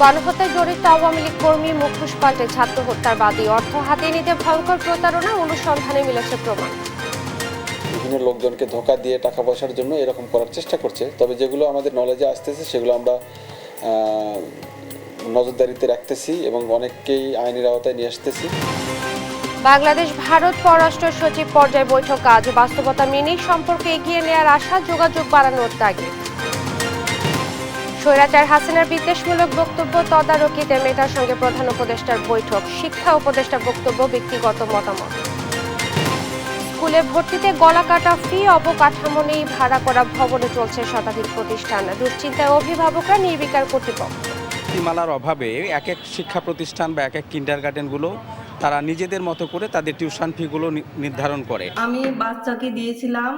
গণহত্যায় জড়িত আওয়ামী লীগ কর্মী মুখোশ পাল্টে ছাত্র হত্যার বাদী, অর্থ হাতিয়ে নিতে ভয়ঙ্কর প্রতারণা, অনুসন্ধানে মিলেছে প্রমাণ। বিভিন্ন লোকজনকে ধোঁকা দিয়ে টাকা পয়সার জন্য এরকম করার চেষ্টা করছে, তবে যেগুলো আমাদের নলেজে আসতেছে সেগুলো আমরা নজরদারিতে রাখতেছি এবং অনেককেই আইনের আওতায় নিয়ে আসতেছি। বাংলাদেশ ভারত পররাষ্ট্র সচিব পর্যায়ে বৈঠক আজ, বাস্তবতা মেনেই সম্পর্ক এগিয়ে নেওয়ার আশা, যোগাযোগ বাড়ানোর তাগিদ। স্বৈরাচার হাসিনার বিদ্বেষমূলক বক্তব্য তদারকিতে মেটার সঙ্গে প্রধান উপদেষ্টার বৈঠক, শিক্ষা উপদেষ্টা বক্তব্য ব্যক্তিগত মতামত। স্কুলে ভর্তিতে গলাকাটা ফি, অবকাঠামো নেই, ভাড়া করা ভবনে চলছে শতাধিক প্রতিষ্ঠান, দুশ্চিন্তায় অভিভাবকরা, নির্বিকার কর্তৃপক্ষ। নীতিমালার অভাবে এক এক শিক্ষা প্রতিষ্ঠান বা এক এক কিন্ডারগার্টেনগুলো তারা নিজেদের মতো করে তাদের টিউশন ফিগুলো নির্ধারণ করে। আমি বাচ্চাকে দিয়েছিলাম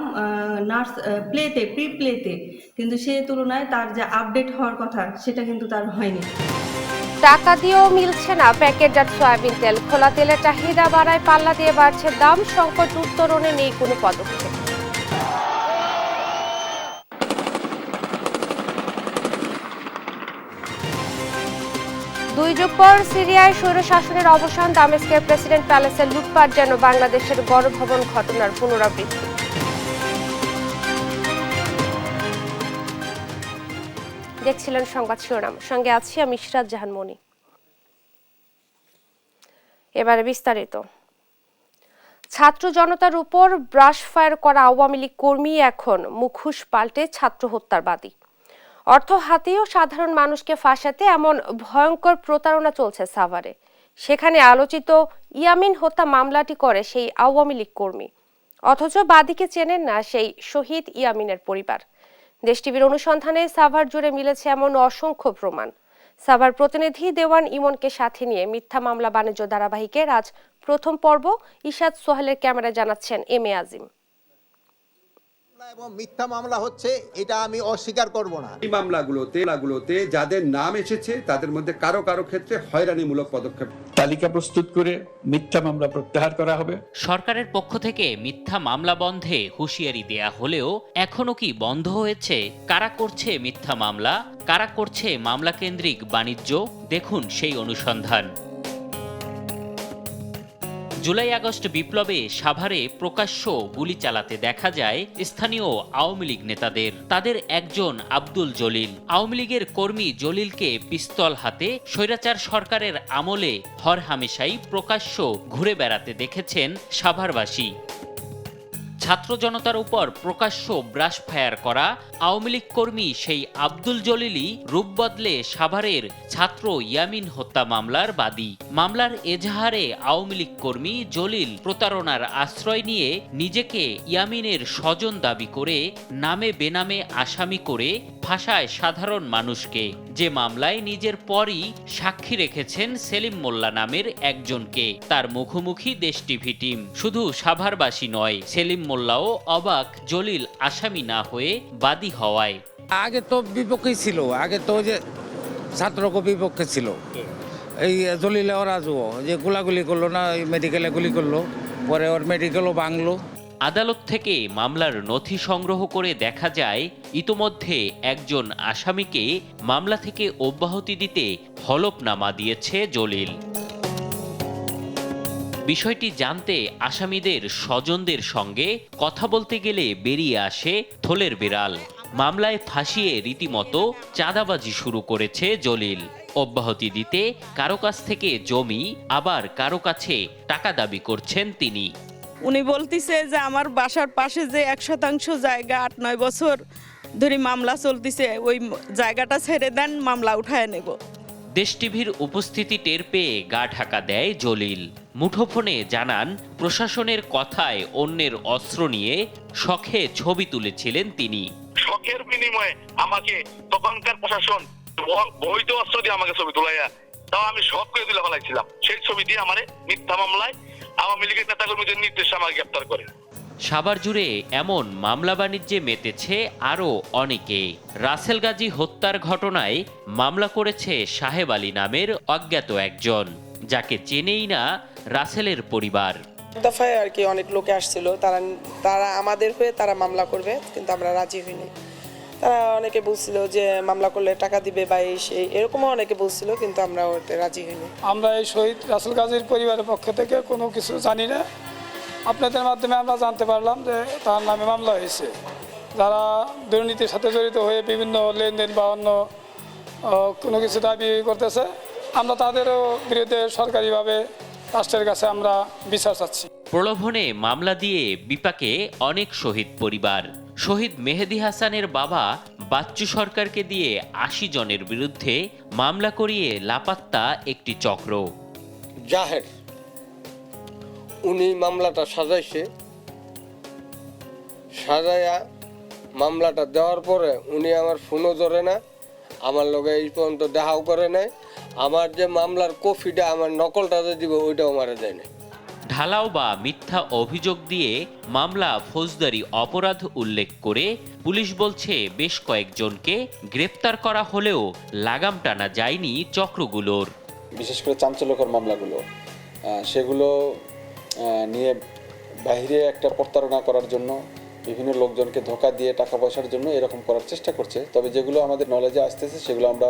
নার্স প্লেতে, প্রি প্লেতে, কিন্তু সে তুলনায় তার যে আপডেট হওয়ার কথা সেটা কিন্তু তার হয়নি। টাকা দিয়েও মিলছে না প্যাকেটজাত সয়াবিন তেল, খোলা তেলের চাহিদা বাড়ায় পাল্লা দিয়ে বাড়ছে দাম, সংকট উত্তরণে নেই কোনো পদক্ষেপ। দুই যুগ পর সিরিয়ায় স্বৈরশাসনের অবসান, দামেস্কের প্রেসিডেন্ট প্যালেসের লুটপাট যেন বাংলাদেশের গণভবন ঘটনার পুনরাবৃত্তি। দেখছিলেন সংবাদ শিরোনাম, সঙ্গে আছি আমি ইশরাত জাহান মনি। এবারে বিস্তারিত। ছাত্র জনতার উপর ব্রাশ ফায়ার করা আওয়ামী লীগ কর্মী এখন মুখোশ পাল্টে ছাত্র হত্যার বাদী। অর্থ হাতিয়েও সাধারণ মানুষকে ফাঁসাতে এমন ভয়ঙ্কর প্রতারণা চলছে সাভারে। সেখানে আলোচিত ইয়ামিন হত্যা মামলাটি করে সেই আওয়ামী লীগ কর্মী, অথচ বাদীকে চেনেন না সেই শহীদ ইয়ামিনের পরিবার। দেশ টিভির অনুসন্ধানে সাভার জুড়ে মিলেছে এমন অসংখ্য প্রমাণ। সাভার প্রতিনিধি দেওয়ান ইমনকে সাথে নিয়ে মিথ্যা মামলা বাণিজ্য ধারাবাহিকের আজ প্রথম পর্ব ইশাদ সোহেলের ক্যামেরায় জানাচ্ছেন এম এ আজিম। এবং মিথ্যা মামলা হচ্ছে, এটা আমি অস্বীকার করব না। এই মামলাগুলোতে যাদের নাম এসেছে তাদের মধ্যে কারো কারো ক্ষেত্রে হয়রানিমূলক পদক্ষেপ, তালিকা প্রস্তুত করে মিথ্যা মামলা প্রত্যাহার করা হবে। সরকারের পক্ষ থেকে মিথ্যা মামলা বন্ধে হুঁশিয়ারি দেয়া হলেও এখনো কি বন্ধ হয়েছে? কারা করছে মিথ্যা মামলা, কারা করছে মামলা কেন্দ্রিক বাণিজ্য? দেখুন সেই অনুসন্ধান। জুলাই আগস্ট বিপ্লবে সাভারে প্রকাশ্য গুলি চালাতে দেখা যায় স্থানীয় আওয়ামী লীগ নেতাদের। তাদের একজন আব্দুল জলিল। আওয়ামী লীগের কর্মী জলিলকে পিস্তল হাতে স্বৈরাচার সরকারের আমলে হরহামেশাই প্রকাশ্য ঘুরে বেড়াতে দেখেছেন সাভারবাসী। ছাত্র জনতার উপর প্রকাশ্য ব্রাশ ফায়ার করা আওয়ামী লীগ কর্মী সেই আব্দুল জলিলই রূপ বদলে সাভারের ছাত্র ইয়ামিন হত্যা মামলার বাদী। মামলার এজাহারে আওয়ামী লীগ কর্মী জলিল প্রতারণার আশ্রয় নিয়ে নিজেকে ইয়ামিনের স্বজন দাবি করে নামে বেনামে আসামি করে ফাঁসায় সাধারণ মানুষকে। যে মামলায় নিজের পরই সাক্ষী রেখেছেন সেলিম মোল্লা নামের একজনকে। তার মুখোমুখি দেশ টিভি টিম। শুধু সাভারবাসী নয়, সেলিম মোল্লাও অবাক জলিল আসামি না হয়ে বাদী হওয়ায়। আগে তো বিপক্ষেই ছিল, আগে তো যে ছাত্রকে বিপক্ষে ছিল। এই জলিলে ওরা যে গোলাগুলি করলো না, মেডিকেলে গুলি করলো, পরে ওর মেডিকেলও ভাঙলো। আদালত থেকে মামলার নথি সংগ্রহ করে দেখা যায় ইতোমধ্যে একজন আসামিকে মামলা থেকে অব্যাহতি দিতে হলফনামা দিয়েছে জলিল। বিষয়টি জানতে আসামিদের স্বজনদের সঙ্গে কথা বলতে গেলে বেরিয়ে আসে থলের বিড়াল। মামলায় ফাঁসিয়ে রীতিমতো চাঁদাবাজি শুরু করেছে জলিল। অব্যাহতি দিতে কারো কাছ থেকে জমি, আবার কারো কাছে টাকা দাবি করছেন তিনি। উনি বলতিছে যে আমার বাসার পাশে যে 1% জায়গা 8-9 বছর ধরে মামলা চলতিছে, ওই জায়গাটা ছেড়ে দেন, মামলা উঠায় নেব। দেশ টিভির উপস্থিতি টের পেয়ে গা ঢাকা দেয় জলিল। মুঠোফোনে জানান প্রশাসনের কথায় অন্যের অস্ত্র নিয়ে শখে ছবি তুলেছিলেন তিনি। শখের বিনিময়ে আমাকে তখনকার প্রশাসন বৈধ অস্ত্র দিয়ে আমাকে ছবি তোলাইয়া, তাও আমি শখ করে তুলে ফেলাইছিলাম। সেই ছবি দিয়ে আমার মিথ্যা মামলায় আওয়ামী লীগের নেতাকর্মীদের নির্দেশে আমাকে গ্রেপ্তার করে। সাভার জুড়ে এমন মামলা বাণিজ্যে মেতেছে আরও অনেকে। রাসেল গাজী হত্যার ঘটনায় মামলা করেছে সাহেব আলী নামের অজ্ঞাত একজন, যাকে চেনেই না রাসেলের পরিবার। দফায় আর কি অনেক লোকে আসছিল, তারা আমাদের হয়ে তারা মামলা করবে, কিন্তু আমরা রাজি হইনি। তারা অনেকে বলছিল যে মামলা করলে টাকা দিবে বা এরকমও অনেকে বলছিল, কিন্তু আমরা ওতে রাজি হইনি। আমরা এই শহীদ রাসেল গাজীর পরিবারের পক্ষ থেকে কোনো কিছু জানি না। আপনাদের মাধ্যমে আমরা জানতে পারলাম যে তার নামে মামলা হয়েছে। যারা দুর্নীতির সাথে জড়িত হয়ে বিভিন্ন লেনদেন বা অন্য কোনো কিছু দাবি করতেছে, আমরা তাদেরও বিরুদ্ধে সরকারিভাবে রাষ্ট্রের কাছে আমরা বিচার চাচ্ছি। প্রলোভনে মামলা দিয়ে বিপাকে অনেক শহীদ পরিবার। শহীদ মেহেদী হাসানের বাবা বাচ্চু সরকারকে দিয়ে ৮০ জনের বিরুদ্ধে মামলা করিয়ে লাপাত্তা একটি চক্র। জাহের উনি মামলাটা সাজাইছে, সাজাইয়া মামলাটা দেওয়ার পরে উনি আমার ফোনও ধরে না, আমার লগে এই পর্যন্ত দেখাও করে নাই। আমার যে মামলার কপিটা আমার নকলটা যে দিব ওইটাও আমারে দেয় না। ঢালাও বা মিথ্যা অভিযোগ দিয়ে মামলা ফৌজদারি অপরাধ উল্লেখ করে পুলিশ বলছে বেশ কয়েকজনকে গ্রেপ্তার করা হলেও লাগাম টানা যায়নি চক্রগুলোর। বিশেষ করে চাঞ্চল্যকর মামলাগুলো সেগুলো নিয়ে বাইরে একটা প্রতারণা করার জন্য, বিভিন্ন লোকজনকে ধোঁকা দিয়ে টাকা পয়সার জন্য এরকম করার চেষ্টা করছে। তবে যেগুলো আমাদের নলেজে আসতেছে সেগুলো আমরা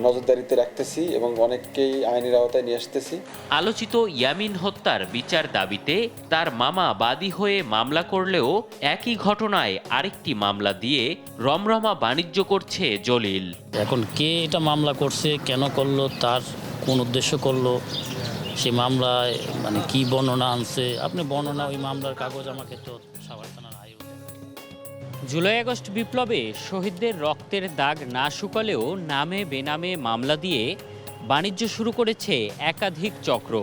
নজরদারিতে রাখতেছি এবং অনেককেই আইনের আওতায় নিয়ে আসতেছি। আলোচিত ইয়ামিন হত্যার বিচার দাবিতে তার মামা বাদী হয়ে মামলা করলেও একই ঘটনায় আরেকটি মামলা দিয়ে রমরমা বাণিজ্য করছে জলিল। এখন কে এটা মামলা করছে, কেন করলো, তার কোন উদ্দেশ্য করলো, সে মামলায় মানে কি বর্ণনা আনছে, আপনি বর্ণনা ওই মামলার কাগজ আমাকে তো সাভার থানার আয়ু। জুলাই আগস্ট বিপ্লবে শহীদদের রক্তের দাগ না শুকালেও নামে বেনামে মামলা দিয়ে বাণিজ্য শুরু করেছে একাধিক চক্র,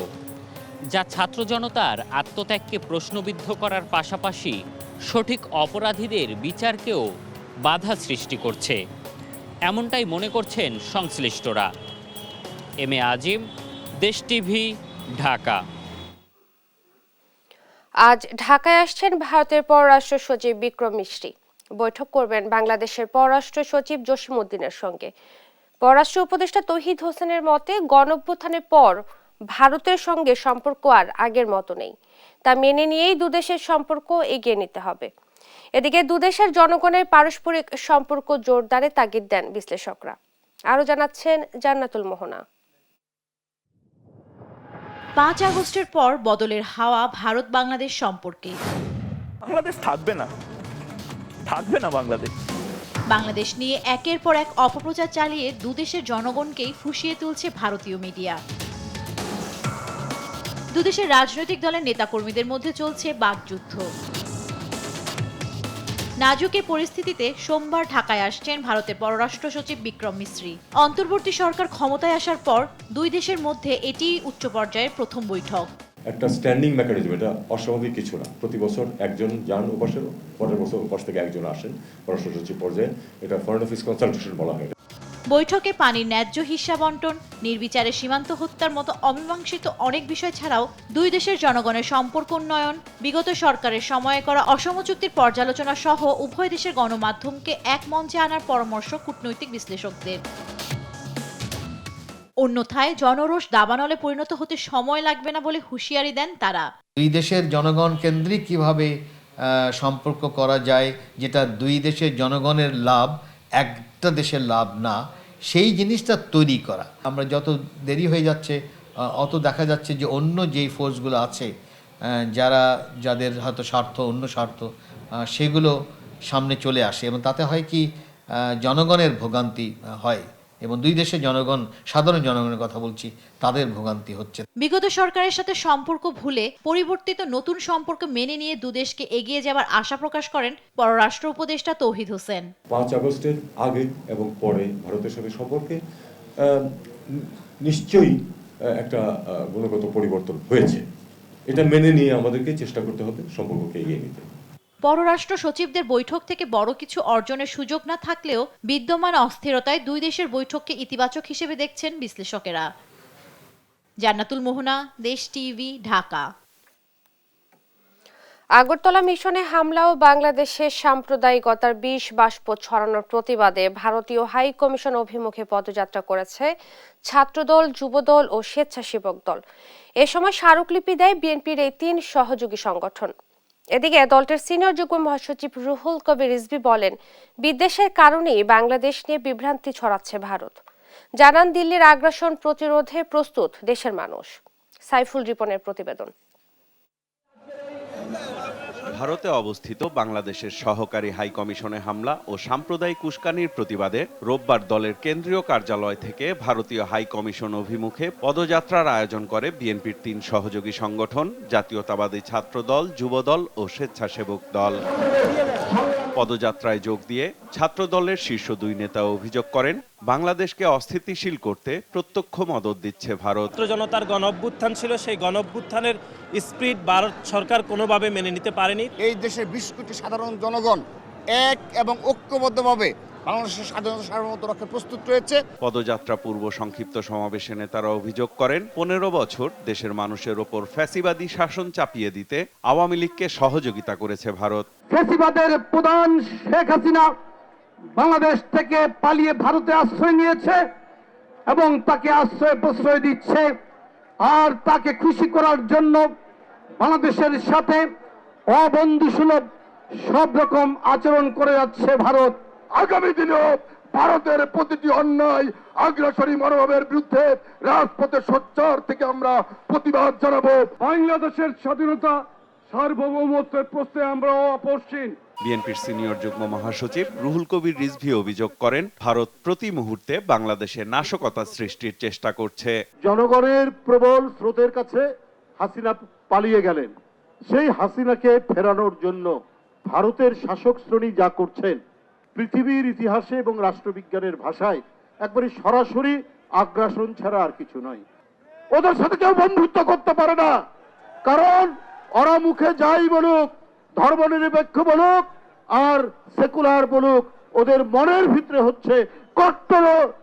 যা ছাত্র জনতার আত্মত্যাগকে প্রশ্নবিদ্ধ করার পাশাপাশি সঠিক অপরাধীদের বিচারকেও বাধা সৃষ্টি করছে, এমনটাই মনে করছেন সংশ্লিষ্টরা। এম এ আজিম, দেশ টিভি, ঢাকা। আজ ঢাকায় আসছেন ভারতের পররাষ্ট্র সচিব বিক্রম মিশ্রি। বৈঠক করবেন বাংলাদেশের পররাষ্ট্র সচিব জসিম-উদ্দিনের সঙ্গে। পররাষ্ট্র উপদেষ্টা তৌহিদ হোসেনের মতে গণঅভ্যুত্থানের পর ভারতের সঙ্গে সম্পর্ক আর আগের মতো নেই, তা মেনে নিয়েই দুদেশের সম্পর্ক এগিয়ে নিতে হবে। এদিকে দুদেশের জনগণের পারস্পরিক সম্পর্ক জোরদারে তাগিদ দেন বিশ্লেষকরা। আরো জানাচ্ছেন জান্নাতুল মোহনা। ৫ আগস্টের পর বদলের হাওয়া ভারত বাংলাদেশ সম্পর্কে। বাংলাদেশ থাকবে না বাংলাদেশ নিয়ে একের পর এক অপপ্রচার চালিয়ে দুদেশের জনগণকেই ফুঁসিয়ে তুলছে ভারতীয় মিডিয়া। দুদেশের রাজনৈতিক দলের নেতাকর্মীদের মধ্যে চলছে বাকযুদ্ধ। নাজুক এই পরিস্থিতিতে সোমবার ঢাকায় আসছেন ভারতের পররাষ্ট্র সচিব বিক্রম মিশ্রি। অন্তর্বর্তী সরকার ক্ষমতায় আসার পর দুই দেশের মধ্যে এটি উচ্চ পর্যায়ের প্রথম বৈঠক। একটা স্ট্যান্ডিং মেকানিজম, এটা অস্বাভাবিক কিছু না। প্রতি বছর একজন যান ওপাশে, পরের বছর ওপাশ থেকে একজন আসেন পররাষ্ট্র সচিব পর্যায়ে। এটা ফরেন অফিস কনসালটেশন বলা হয়। বৈঠকে পানির ন্যায্য হিস্যা বন্টন, নির্বিচারে সীমান্ত হত্যার মতো অমীমাংসিত অনেক বিষয় ছাড়াও দুই দেশের জনগণের সম্পর্ক উন্নয়ন, বিগত সরকারের সময়ে করা অসম চুক্তির পর্যালোচনা সহ উভয় দেশের গণমাধ্যমকে এক মঞ্চে আনার পরামর্শ কূটনৈতিক বিশ্লেষকদের। অন্যথায় জনরোষ দাবানলে পরিণত হতে সময় লাগবে না বলে হুঁশিয়ারি দেন তারা। দুই দেশের জনগণ কেন্দ্রিক কিভাবে সম্পর্ক করা যায়, যেটা দুই দেশের জনগণের লাভ, একটা দেশের লাভ না, সেই জিনিসটা তৈরি করা। আমরা যত দেরি হয়ে যাচ্ছে অত দেখা যাচ্ছে যে অন্য যেই ফোর্সগুলো আছে, যাদের হয়তো স্বার্থ, অন্য স্বার্থ, সেগুলো সামনে চলে আসে এবং তাতে হয় কি জনগণের ভোগান্তি হয় এবং দুই দেশের জনগণ, সাধারণ জনগণের কথা বলছি, তাদের ভোগান্তি হচ্ছে। বিগত সরকারের সাথে সম্পর্ক ভুলে পরিবর্তিত নতুন সম্পর্ক মেনে নিয়ে দুদেশকে এগিয়ে যাবার আশা প্রকাশ করেন পররাষ্ট্র উপদেষ্টা তৌহিদ হোসেন। ৫ আগস্টের আগে এবং পরে ভারতের সাথে সম্পর্কে নিশ্চয়ই একটা গুণগত পরিবর্তন হয়েছে। এটা মেনে নিয়ে আমাদেরকে চেষ্টা করতে হবে সম্পর্ককে এগিয়ে নিতে। পররাষ্ট্র সচিবদের বৈঠক থেকে বড় কিছু অর্জনের সুযোগ না থাকলেও বিদ্যমান অস্থিরতায় দুই দেশের বৈঠককে ইতিবাচক হিসেবে দেখছেন বিশ্লেষকেরা। জান্নাতুল মোহনা, দেশ টিভি, ঢাকা। আগরতলা মিশনে হামলা ও বাংলাদেশের সাম্প্রদায়িকতার বিষ বাষ্প ছড়ানোর প্রতিবাদে ভারতীয় হাই কমিশন অভিমুখে পদযাত্রা করেছে ছাত্রদল, যুবদল ও স্বেচ্ছাসেবক দল। এ সময় স্মারকলিপি দেয় বিএনপির এই 3 সহযোগী সংগঠন। এদিকে দলটির সিনিয়র যুগ্ম মহাসচিব রুহুল কবির রিজভী বলেন, বিদ্বেষের কারণেই বাংলাদেশ নিয়ে বিভ্রান্তি ছড়াচ্ছে ভারত। জানান, দিল্লির আগ্রাসন প্রতিরোধে প্রস্তুত দেশের মানুষ। সাইফুল রিপনের প্রতিবেদন। ভারতে অবস্থিত বাংলাদেশের সহকারী হাই কমিশনে হামলা ও সাম্প্রদায়িক উস্কানির প্রতিবাদে রোববার দলের কেন্দ্রীয় কার্যালয় থেকে ভারতীয় হাই কমিশন অভিমুখে পদযাত্রার আয়োজন করে বিএনপির 3 সহযোগী সংগঠন, জাতীয়তাবাদী ছাত্রদল, যুবদল ও স্বেচ্ছাসেবক দল। পদযাত্রায় যোগ দিয়ে ছাত্রদলের শীর্ষ 2 নেতা অভিযোগ করেন, বাংলাদেশকে অস্থিতিশীল করতে প্রত্যক্ষ মদদ দিচ্ছে ভারত। ছাত্র জনতার গণঅভ্যুত্থান ছিল, সেই গণঅভ্যুত্থানের স্পিরিট ভারত সরকার কোনোভাবে মেনে নিতে পারেনি। এই দেশের 20 কোটি সাধারণ জনগণ এক এবং ঐক্যবদ্ধভাবে বাংলাদেশের স্বাধীনতা সার্বভৌমত্ব রক্ষায় প্রস্তুত রয়েছে। পদযাত্রা পূর্ব সংক্ষিপ্ত সমাবেশে নেতারা অভিযোগ করেন, 15 বছর দেশের মানুষের ওপর ফ্যাসিবাদী শাসন চাপিয়ে দিতে আওয়ামী লীগকে সহযোগিতা করেছে ভারত। ফ্যাসিবাদের প্রধান শেখ হাসিনা বাংলাদেশ থেকে পালিয়ে ভারতে আশ্রয় নিয়েছে এবং তাকে আশ্রয় প্রশ্রয় দিচ্ছে, আর তাকে খুশি করার জন্য বাংলাদেশের সাথে অবন্ধুসুলভ সব রকম আচরণ করে যাচ্ছে ভারত। আগামী দিনেও ভারতের প্রতিটি অন্যায় আগ্রাসনী মনোভাবের বিরুদ্ধে রাজপথে সোচ্চার থেকে আমরা প্রতিবাদ জানাবো। বাংলাদেশের স্বাধীনতা সার্বভৌমত্বের প্রশ্নে আমরা আপোষহীন। বিএনপির সিনিয়র যুগ্ম মহাসচিব রুহুল কবির রিজভী অভিযোগ করেন, ভারত প্রতি মুহূর্তে বাংলাদেশে নাশকতা সৃষ্টির চেষ্টা করছে। জনগণের প্রবল স্রোতের কাছে হাসিনা পালিয়ে গেলেন, সেই হাসিনাকে ফেরানোর জন্য ভারতের শাসক শ্রেণী যা করছেন, পৃথিবীর ইতিহাসে এবং রাষ্ট্রবিজ্ঞানের ভাষায় একবারে সরাসরি আগ্রাসন ছাড়া আর কিছু নয়। ওদের সাথে কেউ বন্ধুত্ব করতে পারে না, কারণ ওরা মুখে যাই বলুক, ধর্মনিরপেক্ষ বলুক আর সেকুলার বলুক, ওদের মনের ভিতরে হচ্ছে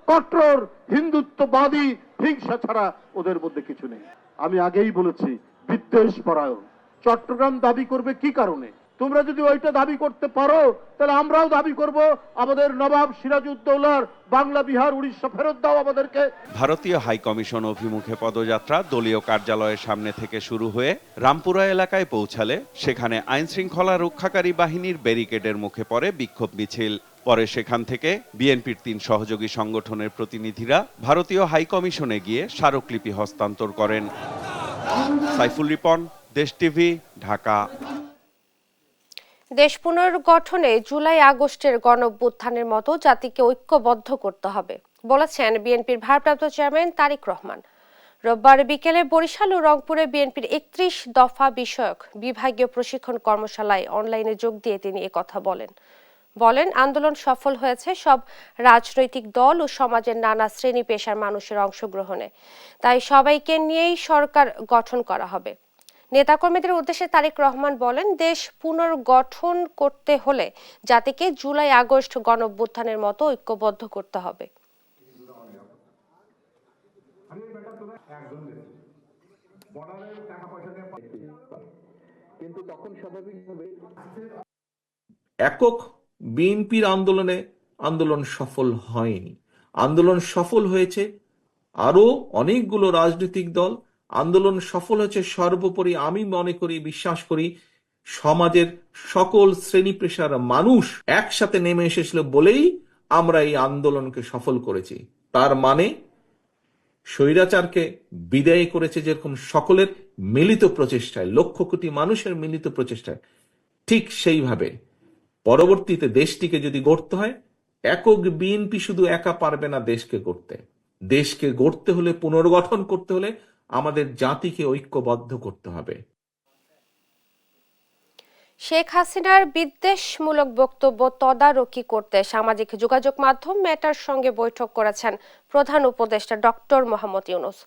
কট্টর হিন্দুত্ববাদী হিংসা ছাড়া ওদের মধ্যে কিছু নেই। আমি আগেই বলেছি, বিদ্বেষ পরায়ণ। চট্টগ্রাম দাবি করবে কি কারণে? তোমরা যদি ওইটা দাবি করতে পারো, তাহলে আমরাও দাবি করব আমাদের নবাব সিরাজউদ্দৌলার বাংলা, বিহার, উড়িষ্যা ফেরত দাও আমাদেরকে। ভারতীয় হাই কমিশন অভিমুখে পদযাত্রা দলীয় কার্যালয়ের সামনে থেকে শুরু হয়ে রামপুরা এলাকায় পৌঁছালে সেখানে আইন শৃঙ্খলা রক্ষাকারী বাহিনীর ব্যারিকেডের মুখে পড়ে বিক্ষোভ মিছিল। পরে সেখান থেকে বিএনপির 3 সহযোগী সংগঠনের প্রতিনিধিরা ভারতীয় হাই কমিশনে গিয়ে স্মারকলিপি হস্তান্তর করেন। সাইফুল রিপন, দেশ টিভি, ঢাকা। দেশ পুনর্গঠনে জুলাই আগস্টের গণঅভ্যুত্থানের মতো জাতিকে ঐক্যবদ্ধ করতে হবে বলেছেন বিএনপির ভারপ্রাপ্ত চেয়ারম্যান তারেক রহমান। রোববার বিকেলে বরিশাল ও রংপুরে বিএনপির 31 দফা বিষয়ক বিভাগীয় প্রশিক্ষণ কর্মশালায় অনলাইনে যোগ দিয়ে তিনি একথা বলেন, আন্দোলন সফল হয়েছে সব রাজনৈতিক দল ও সমাজের নানা শ্রেণী পেশার মানুষের অংশগ্রহণে, তাই সবাইকে নিয়েই সরকার গঠন করা হবে। নেতাকর্মীদের উদ্দেশ্যে তারেক রহমান বলেন, দেশ পুনর্গঠন করতে হলে জাতিকে জুলাই আগস্ট গণঅভ্যুত্থানের মতো ঐক্যবদ্ধ করতে হবে। একক বিএনপির আন্দোলন সফল হয়নি। আন্দোলন সফল হয়েছে আরো অনেকগুলো রাজনৈতিক দল। আন্দোলন সফল হয়েছে সর্বোপরি আমি মনে করি, বিশ্বাস করি, সমাজের সকল শ্রেণী পেশার মানুষ একসাথে নেমে এসেছিল বলেই আমরা এই আন্দোলনকে সফল করেছি। তার মানে স্বৈরাচারকে বিদায় করেছে যেরকম সকলের মিলিত প্রচেষ্টায়, লক্ষ কোটি মানুষের মিলিত প্রচেষ্টায়, ঠিক সেইভাবে পরবর্তীতে দেশটিকে যদি গড়তে হয়, একক বিএনপি শুধু একা পারবে না দেশকে গড়তে। দেশকে গড়তে হলে, পুনর্গঠন করতে হলে আমাদের জাতিকে ঐক্যবদ্ধ করতে হবে। শেখ হাসিনার বিদ্বেষমূলক বক্তব্য তদারকি করতে সামাজিক যোগাযোগ মাধ্যম মেটার সঙ্গে বৈঠক করেছেন প্রধান উপদেষ্টা ডক্টর মোহাম্মদ ইউনূস।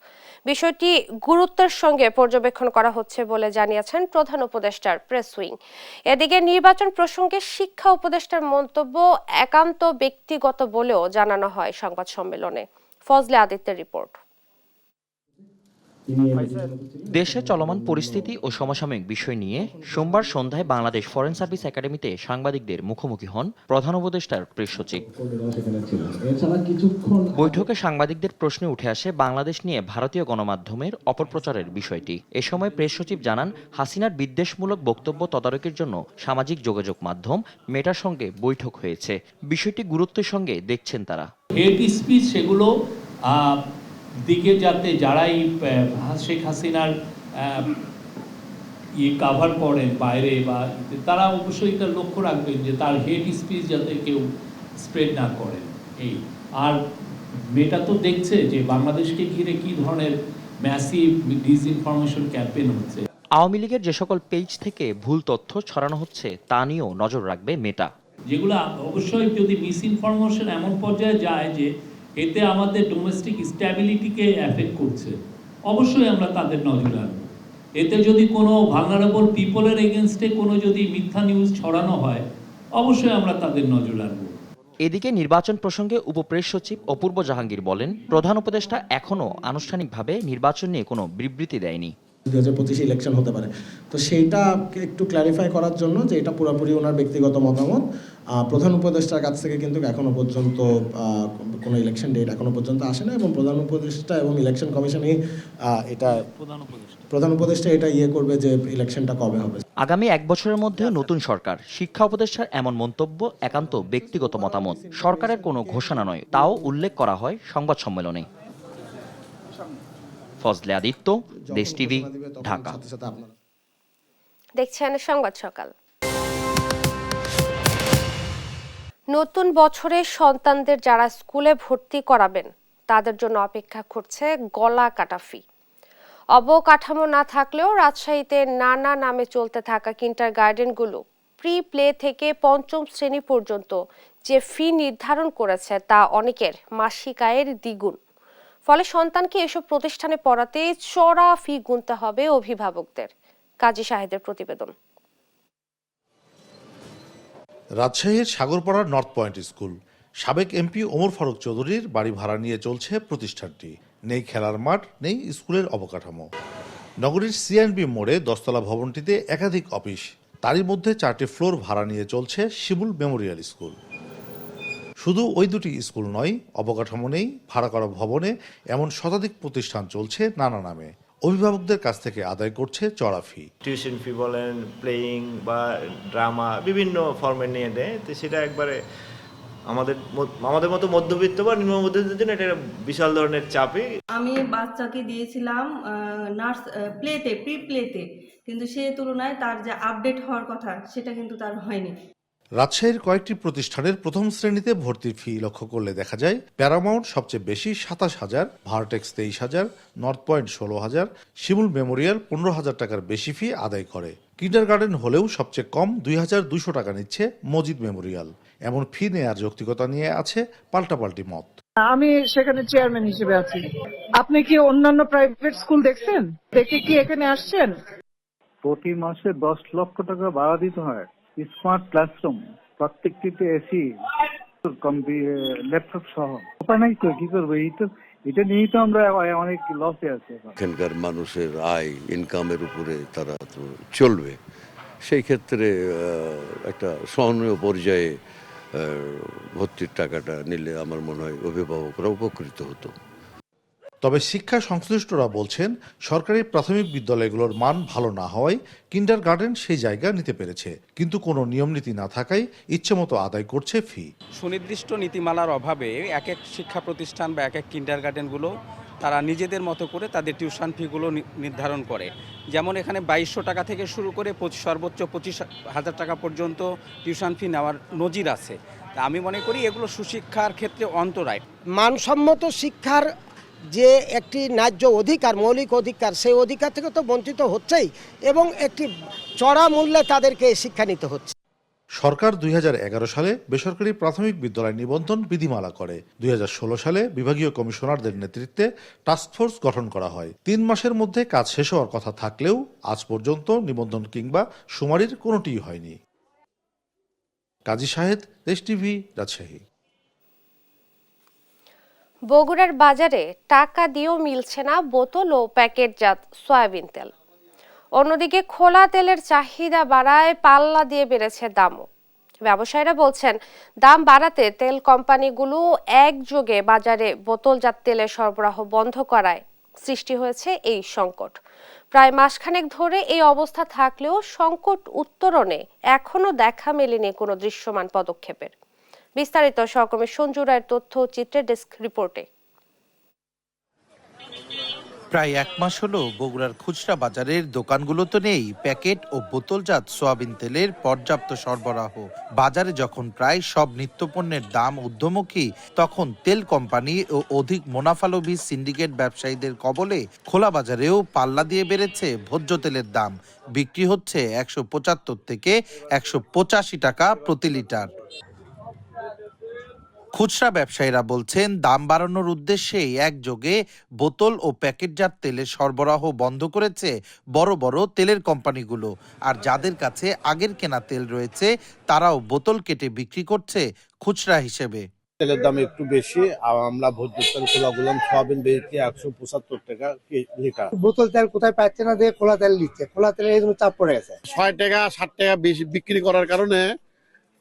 বিষয়টি গুরুত্বের সঙ্গে পর্যবেক্ষণ করা হচ্ছে বলে জানিয়েছেন প্রধান উপদেষ্টার প্রেস উইং। এদিকে নির্বাচন প্রসঙ্গে শিক্ষা উপদেষ্টার মন্তব্য একান্ত ব্যক্তিগত বলেও জানানো হয় সংবাদ সম্মেলনে। ফজলে আদিত্যের রিপোর্ট। দেশে চলমান পরিস্থিতি ও সমসাময়িক বিষয় নিয়ে সোমবার সন্ধ্যায় বাংলাদেশ ফরেন সার্ভিস একাডেমিতে সাংবাদিকদের মুখোমুখি হন প্রধান উপদেষ্টার প্রেস সচিব। বৈঠকে সাংবাদিকদের প্রশ্নে উঠে আসে বাংলাদেশ নিয়ে ভারতীয় গণমাধ্যমের অপপ্রচারের বিষয়টি। এ সময় প্রেস সচিব জানান, হাসিনার বিদ্বেষমূলক বক্তব্য তদারকির জন্য সামাজিক যোগাযোগ মাধ্যম মেটার সঙ্গে বৈঠক হয়েছে। বিষয়টি গুরুত্বের সঙ্গে দেখছেন তারা। হেট স্পিচ সেগুলো দিকে যাতে যারাই শেখ হাসিনার কাভার করেন বাইরে বা তারা অবশ্যই এটা লক্ষ্য রাখবেন যে তার হেট স্পিচ যাতে কেউ স্প্রেড না করেন। এই আর মেটা তো দেখছে যে বাংলাদেশকে ঘিরে কি ধরনের ম্যাসিভ ডিসইনফরমেশন ক্যাম্পেইন হচ্ছে। আওয়ামী লীগের যে সকল পেজ থেকে ভুল তথ্য ছড়ানো হচ্ছে তা নিয়েও নজর রাখবে মেটা। যেগুলো অবশ্যই যদি মিসইনফরমেশন এমন পর্যায়ে যায় যে এতে আমাদের ডোমেস্টিক স্ট্যাবিলিটিকে এফেক্ট করছে, অবশ্যই আমরা তাদের নজর রাখবো। এতে যদি কোনো ভালনারেবল পিপলের এগেনস্টে কোনো যদি মিথ্যা নিউজ ছড়ানো হয়, অবশ্যই আমরা তাদের নজর রাখবো। এদিকে নির্বাচন প্রসঙ্গে উপপ্রেস সচিব অপূর্ব জাহাঙ্গীর বলেন, প্রধান উপদেষ্টা এখনও আনুষ্ঠানিকভাবে নির্বাচন নিয়ে কোনো বিবৃতি দেয়নি। 2025 ইলেকশন হতে পারে, তো সেইটা একটু ক্ল্যারিফাই করার জন্য যে এটা পুরোপুরি ওনার ব্যক্তিগত মতামত। প্রধান উপদেষ্টার কাছ থেকে কিন্তু এখনো পর্যন্ত কোনো ইলেকশন ডেট এখনো পর্যন্ত আসে না, এবং প্রধান উপদেষ্টা এবং ইলেকশন কমিশনই এটা প্রধান উপদেষ্টা এটা করবে যে ইলেকশনটা কবে হবে। আগামী 1 বছরের মধ্যে নতুন সরকার। শিক্ষা উপদেষ্টার এমন মন্তব্য একান্ত ব্যক্তিগত মতামত, সরকারের কোনো ঘোষণা নয়, তাও উল্লেখ করা হয় সংবাদ সম্মেলনে। ফজলে আদিত্য, দেশ টিভি, ঢাকা। দেখছেন সংবাদ সকাল। নতুন বছরে সন্তানদের যারা স্কুলে ভর্তি করাবেন তাদের জন্য অপেক্ষা করছে গলা কাটা ফি। অবকাঠামো না থাকলেও রাজশাহীতে নানা নামে চলতে থাকা কিন্ডারগার্টেনগুলো প্রি প্লে থেকে 5ম শ্রেণী পর্যন্ত যে ফি নির্ধারণ করেছে তা অনেকের মাসিক আয়ের দ্বিগুণ। ফলে সন্তানকে এসব প্রতিষ্ঠানে পড়াতে চড়া ফি গুনতে হবে অভিভাবকদের। কাজী শাহেদের প্রতিবেদন। রাজশাহীর সাগরপাড়ার নর্থ পয়েন্ট স্কুল, সাবেক এমপি ওমর ফারুক চৌধুরীর বাড়ি ভাড়া নিয়ে চলছে প্রতিষ্ঠানটি। নেই খেলার মাঠ, নেই স্কুলের অবকাঠামো। নগরীর সিএনবি মোড়ে 10তলা ভবনটিতে একাধিক অফিস, তারই মধ্যে 4টি ফ্লোর ভাড়া নিয়ে চলছে শিমুল মেমোরিয়াল স্কুল। শুধু ওই দুটি স্কুল নয়, অবকাঠামো নেই, ভাড়া করা ভবনে এমন শতাধিক প্রতিষ্ঠান চলছে নানা নামে। অভিভাবকদের কাছ থেকে আদায় করছে চড়া ফি। টিউশন ফি বলেন, প্লেয়িং বা ড্রামা বিভিন্ন ফর্মে নিয়ে দেয়, তো সেটা একবারে আমাদের মতো মধ্যবিত্ত বা নিম্ন মধ্যবিত্তের জন্য এটা বিশাল ধরনের চাপে। আমি বাচ্চাকে দিয়েছিলাম নার্স প্লেতে, প্রি প্লেতে, কিন্তু সে তুলনায় তার যে আপডেট হওয়ার কথা সেটা কিন্তু তার হয়নি। রাজশাহীর কয়েকটি প্রতিষ্ঠানের 1ম শ্রেণীতে ভর্তির ফি লক্ষ্য করলে দেখা যায় প্যারামাউন্ট সবচেয়ে বেশি 27,000, ভার্টেক্স 23,000, নর্থ পয়েন্ট 16,000, শিমুল মেমোরিয়াল 15,000 টাকার বেশি ফি আদায় করে। কিন্ডারগার্টেন হলেও সবচেয়ে কম 2,200 টাকা নিচ্ছে মজিদ মেমোরিয়াল। এমন ফি নেয়ার যৌক্তিকতা নিয়ে আছে পাল্টাপাল্টি মত। আমি সেখানে চেয়ারম্যান হিসেবে আছি। আপনি কি অন্যান্য প্রাইভেট স্কুল দেখছেন? দেখে কি এখানে আসছেন? প্রতি মাসে 10 লক্ষ টাকা ভাড়া দিতে হয়। স্মার্ট ক্লাসরুম, প্রত্যেকটিতে এসি, ল্যাপটপ সহ। উপায় নাই তো, কি করবো? এটা নিয়েই তো আমরা অনেক লসে আছি। এখানকার মানুষের আয় ইনকামের উপরে তারা তো চলবে, সেই ক্ষেত্রে একটা সহনীয় পর্যায়ে ভর্তির টাকাটা নিলে আমার মনে হয় অভিভাবকরা উপকৃত হতো। তবে শিক্ষা সংশ্লিষ্টরা বলছেন, সরকারি প্রাথমিক বিদ্যালয়গুলোর মান ভালো না হওয়ায় কিন্ডারগার্টেন সেই জায়গা নিতে পেরেছে, কিন্তু কোনো নিয়মনীতি না থাকায় ইচ্ছেমতো আদায় করছে ফি। সুনির্দিষ্ট নীতিমালার অভাবে এক এক শিক্ষা প্রতিষ্ঠান বা এক এক কিন্ডারগার্টেনগুলো তারা নিজেদের মতো করে তাদের টিউশন ফিগুলো নির্ধারণ করে। যেমন এখানে 2200 টাকা থেকে শুরু করে সর্বোচ্চ 25,000 টাকা পর্যন্ত টিউশন ফি নেওয়ার নজির আছে। তা আমি মনে করি এগুলো সুশিক্ষার ক্ষেত্রে অন্তরায়। মানসম্মত শিক্ষার যে একটি ন্যায্য অধিকার, মৌলিক অধিকার, সেই অধিকার থেকে তো বঞ্চিত হচ্ছেই, এবং একটি চড়া মূল্যে তাদেরকে শিক্ষা নিতে হচ্ছে। সরকার 2011 সালে বেসরকারি প্রাথমিক বিদ্যালয় নিবন্ধন বিধিমালা করে। 2016 সালে বিভাগীয় কমিশনারদের নেতৃত্বে টাস্কফোর্স গঠন করা হয়। 3 মাসের মধ্যে কাজ শেষ হওয়ার কথা থাকলেও আজ পর্যন্ত নিবন্ধন কিংবা শুমারির কোনোটিই হয়নি। কাজী শাহেদ, দেশ টিভি, রাজশাহী। বগুড়ার বাজারে টাকা দিয়েও মিলছে না বোতল ও প্যাকেটজাত সয়াবিন তেল। অন্যদিকে খোলা তেলের চাহিদা বাড়ায় পাল্লা দিয়ে বেড়েছে দামও। ব্যবসায়ীরা বলছেন, দাম বাড়াতে তেল কোম্পানিগুলো একযোগে বাজারে বোতলজাত তেলের সরবরাহ বন্ধ করায় সৃষ্টি হয়েছে এই সংকট। প্রায় মাসখানেক ধরে এই অবস্থা থাকলেও সংকট উত্তরণে এখনো দেখা মেলেনি কোনো দৃশ্যমান পদক্ষেপের। বিস্তারিত সহকর্মী সঞ্জু রায়ের তথ্য চিত্রের ডেস্ক রিপোর্টে। প্রায় এক মাস হলো বগুড়ার খুচরা বাজারের দোকানগুলোতে নেই প্যাকেট ও বোতলজাত সয়াবিন তেলের পর্যাপ্ত সরবরাহ। বাজারে যখন প্রায় সব নিত্যপণ্যের দাম ঊর্ধ্বমুখী, তখন তেল কোম্পানি ও অধিক মুনাফালোভী সিন্ডিকেট ব্যবসায়ীদের কবলে খোলা বাজারেও পাল্লা দিয়ে বেড়েছে ভোজ্য তেলের দাম। বিক্রি হচ্ছে 175 থেকে 185 টাকা প্রতি লিটার। খুচরা ব্যবসায়ীরা বলছেন, দাম বাড়ানোর উদ্দেশ্যে একযোগে বোতল ও প্যাকেটজাত তেলের সরবরাহ বন্ধ করেছে বড় বড় তেলের কোম্পানিগুলো। আর যাদের কাছে আগের কেনা তেল রয়েছে তারাও বোতল কেটে বিক্রি করছে খুচরা হিসেবে। তেলের দাম একটু বেশি, আর আমরা ভোজ্য তেল খোলাগুলো সয়াবিন বেশি 175 টাকা লিটার। বোতল তেল কোথায় পাচ্ছে না, দিয়ে খোলা তেল নিচ্ছে, খোলা তেলের এই জন্য চাপ পড়ে গেছে। 6 টাকা 7 টাকা বেশি বিক্রি করার কারণে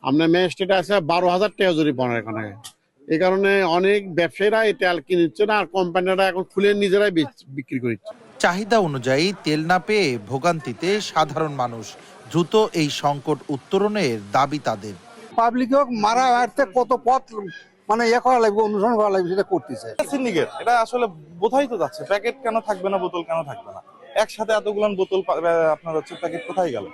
আপনার ম্যাজিস্ট্রেট আছে 12,000 টাকা জরিমানা এখানে। এই কারণে অনেক ব্যবসায়ীরা এই তেল কিনছে না, আর কোম্পানিরা এখন খুলে নিজেরাই বিক্রি করছে। চাহিদা অনুযায়ী তেল না পেয়ে ভোগান্তিতে সাধারণ মানুষ। দ্রুত এই সংকট উত্তরণের দাবি তাদের। পাবলিক মারা হারতে কত পথ মানে করা লাগবে, অনুসরণ করা লাগবে, সেটা করতেছে সিন্ডিকেট। এটা আসলে বোঝাই তো যাচ্ছে, প্যাকেট কেন থাকবে না, বোতল কেন থাকবে না, একসাথে এতগুলো বোতল আপনার হচ্ছে প্যাকেট কোথায় গেল।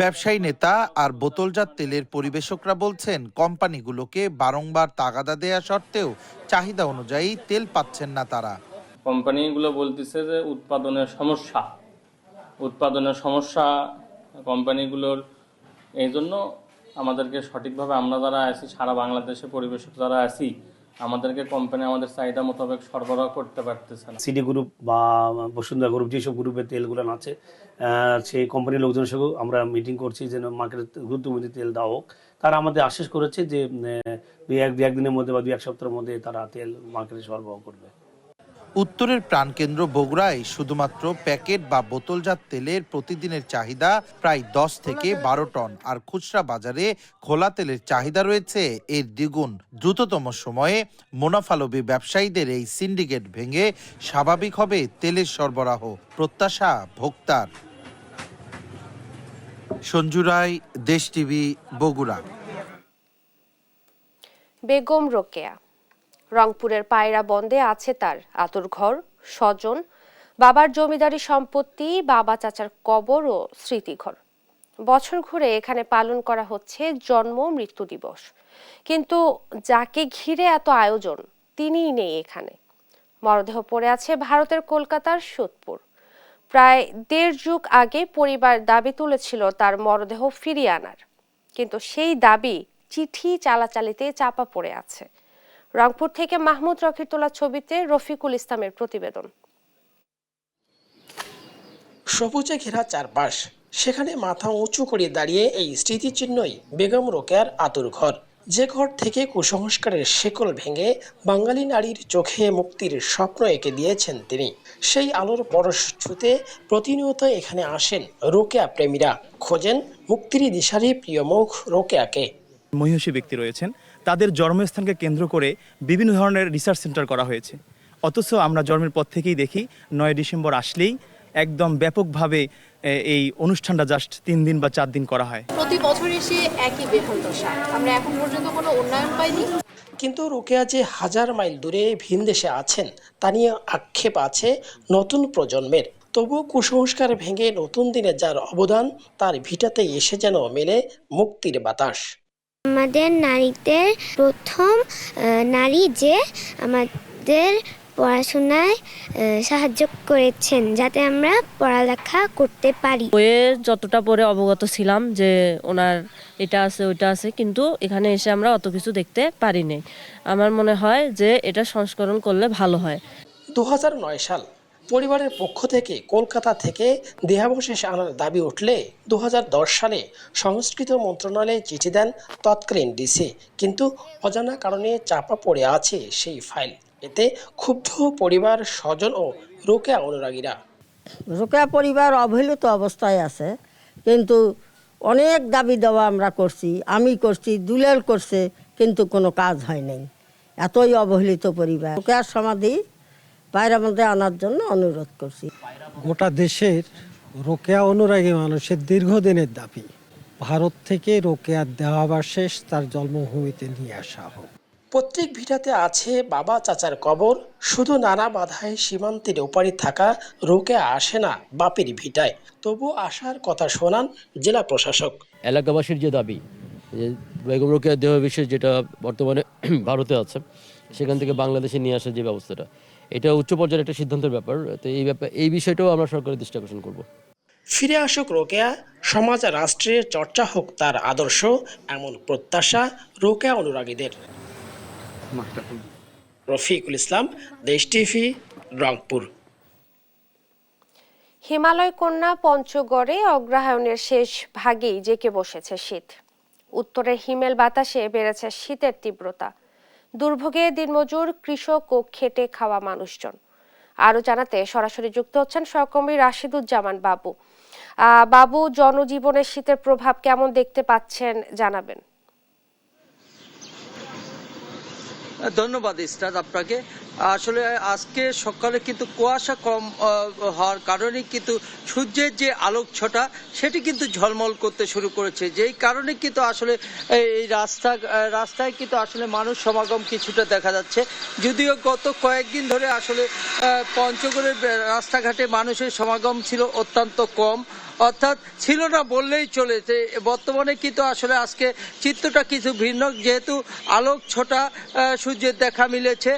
ব্যবসায়ী নেতা আর বোতলজাত তেলের পরিবেশকরা বলছেন, কোম্পানিগুলোকে বারংবার তাগাদা দেয়া সত্ত্বেও চাহিদা অনুযায়ী তেল পাচ্ছেন না তারা। কোম্পানিগুলো বলতেছে যে উৎপাদনের সমস্যা কোম্পানিগুলোর। এই জন্য আমাদেরকে সঠিকভাবে আমরা যারা আছি, সারা বাংলাদেশে পরিবেশক যারা আছি, আমাদেরকে কোম্পানি আমাদের চাহিদা মোতাবেক সরবরাহ করতে পারতেছে না। সিডি গ্রুপ বা বসুন্ধরা গ্রুপ, যেসব গ্রুপের তেলগুলো আছে, সেই কোম্পানির লোকজনের সঙ্গে আমরা মিটিং করছি যেন মার্কেটে গুরুত্বপূর্ণ তেল দেওয়া হোক। তারা আমাদের আশ্বাস করেছে যে একদিনের মধ্যে বা 2-1 সপ্তাহের মধ্যে তারা তেল মার্কেটে সরবরাহ করবে। উত্তরের প্রাণকেন্দ্র বগুড়ায় শুধুমাত্র প্যাকেট বা বোতলজাত তেলের প্রতিদিনের চাহিদা প্রায় 10 থেকে 12 টন, আর খুচরা বাজারে খোলা তেলের চাহিদা রয়েছে এর দ্বিগুণ। দ্রুততম সময়ে মুনাফালোভী ব্যবসায়ীদের এই সিন্ডিকেট ভেঙে স্বাভাবিক হবে তেলের সরবরাহ, প্রত্যাশা ভোক্তার। সঞ্জু রায়, দেশ টিভি, বগুড়া। বেগম রোকেয়া। রংপুরের পায়রা বন্দে আছে তার আতুরঘর, স্বজন, বাবার জমিদারি সম্পত্তি, বাবা চাচার কবর ও স্মৃতিঘর। বছর ঘুরে এখানে পালন করা হচ্ছে জন্ম মৃত্যু দিবস, কিন্তু যাকে ঘিরে এত আয়োজন তিনিই নেই এখানে। মরদেহ পড়ে আছে ভারতের কলকাতার সোদপুর। প্রায় 1.5 যুগ আগে পরিবার দাবি তুলেছিল তার মরদেহ ফিরিয়ে আনার, কিন্তু সেই দাবি চিঠি চালাচালিতে চাপা পড়ে আছে। রংপুর থেকে মাহমুদ রকির তোলা ছবিতে রফিকুল ইসলামের প্রতিবেদন। সবুজে ঘেরা চারপাশ, সেখানে মাথা উঁচু করে দাঁড়িয়ে এই স্মৃতিচিহ্নই বেগম রোকেয়ার আতুর ঘর, যে ঘর থেকে কুসংস্কারের শেকল ভেঙে বাঙালি নারীর চোখে মুক্তির স্বপ্ন এঁকে দিয়েছেন তিনি। সেই আলোর পরশ ছুঁতে প্রতিনিয়ত এখানে আসেন রোকেয়া প্রেমীরা, খোঁজেন মুক্তির দিশারি প্রিয় মুখ রোকেয়াকে। মহিষী ব্যক্তি রয়েছেন, তাদের জন্মস্থানকে কেন্দ্র করে বিভিন্ন ধরনের রিসার্চ সেন্টার করা হয়েছে, অথচ আমরা জন্মের পর থেকেই দেখি 9 ডিসেম্বর আসলেই একদম ব্যাপকভাবে এই অনুষ্ঠানটা জাস্ট 3 দিন বা 4 দিন করা হয়। প্রতি বছর এসে একই বেহাল দশা, আমরা এখন পর্যন্ত কোনো উন্নয়ন পাইনি। কিন্তু রোকেয়া যে 1000 মাইল দূরে ভিন দেশে আছেন তা নিয়ে আক্ষেপ আছে নতুন প্রজন্মের। তবু কুসংস্কার ভেঙে নতুন দিনে যার অবদান, তার ভিটাতেই এসে যেন মেলে মুক্তির বাতাস। আমাদের নারীদের প্রথম নারী যে আমাদের পড়াশোনায় সাহায্য করেছেন, যাতে আমরা পড়ালেখা করতে পারি। বইয়ে যতটা পড়ে অবগত ছিলাম যে ওনার এটা আছে ওইটা আছে, কিন্তু এখানে এসে আমরা অত কিছু দেখতে পারিনি। আমার মনে হয় যে এটা সংস্করণ করলে ভালো হয়। 2009 সাল পরিবারের পক্ষ থেকে কলকাতা থেকে দেহাবশেষ আনার দাবি উঠলে 2010 সালে সংস্কৃতি মন্ত্রণালয়ে চিঠি দেন তৎকালীন ডিসি, কিন্তু অজানা কারণে চাপা পড়ে আছে সেই ফাইল। এতে ক্ষুব্ধ পরিবার, স্বজন ও রোকেয়া অনুরাগীরা। রোকেয়া পরিবার অবহেলিত অবস্থায় আছে, কিন্তু অনেক দাবি দেওয়া আমরা করছি, আমি করছি, দুলাল করছে, কিন্তু কোনো কাজ হয় নাই। এতই অবহেলিত পরিবার। রোকেয়ার সমাধি বাইরের মধ্যে আনার জন্য অনুরোধ করছি। গোটা দেশের রোকেয়া অনুরাগী মানুষের দীর্ঘদিনের দাবি, ভারত থেকে রোকেয়ার দেহাবশেষ তার জন্মভূমিতে নিয়ে আসা হোক। প্রত্যেক ভিটাতে আছে বাবা চাচার কবর, শুধু নানা বাধায় সীমান্তের ওপারে থাকা রোকেয়া আসে না বাপের ভিটায়। তবু আসার কথা শোনান জেলা প্রশাসক। এলাকাবাসীর যে দাবি, যে বেগম রোকেয়ার দেহাবশেষ যেটা বর্তমানে ভারতে আছে, সেখান থেকে বাংলাদেশে নিয়ে আসার যে ব্যবস্থাটা, এটা উচ্চ পর্যায়ের একটা সিদ্ধান্তের ব্যাপার। তো এই বিষয়টাও আমরা সরকারের দৃষ্টি আকর্ষণ করব। ফিরে আসুক রোকেয়া, সমাজ রাষ্ট্রের চর্চা হোক তার আদর্শ, এমন প্রত্যাশা রোকেয়া অনুরাগীদের। রফিকুল ইসলাম, দেশ টিভি, রংপুর। হিমালয় কন্যা পঞ্চগড়ে অগ্রহায়ণের শেষ ভাগেই জেঁকে বসেছে শীত। উত্তরের হিমেল বাতাসে বেড়েছে শীতের তীব্রতা। দুর্ভোগে দিনমজুর, কৃষক ও খেটে খাওয়া মানুষজন। আরো জানাতে সরাসরি যুক্ত হচ্ছেন সহকর্মী রাশিদুজ্জামান বাবু। বাবু, জনজীবনে শীতের প্রভাব কেমন দেখতে পাচ্ছেন জানাবেন। ধন্যবাদ ইসরাত আপনাকে। আসলে আজকে সকালে কিন্তু কুয়াশা কম হওয়ার কারণে কিন্তু সূর্যের যে আলোক ছটা সেটি কিন্তু ঝলমল করতে শুরু করেছে, যেই কারণে কিন্তু আসলে এই রাস্তায় কিন্তু আসলে মানুষ সমাগম কিছুটা দেখা যাচ্ছে। যদিও গত কয়েকদিন ধরে আসলে পঞ্চগড়ের রাস্তাঘাটে মানুষের সমাগম ছিল অত্যন্ত কম, অর্থাৎ ছিল না বললেই চলে। বর্তমানে কিন্তু আসলে আজকে চিত্রটা কিছু ভিন্ন, যেহেতু আলোক ছোটা সূর্যের দেখা মিলেছে।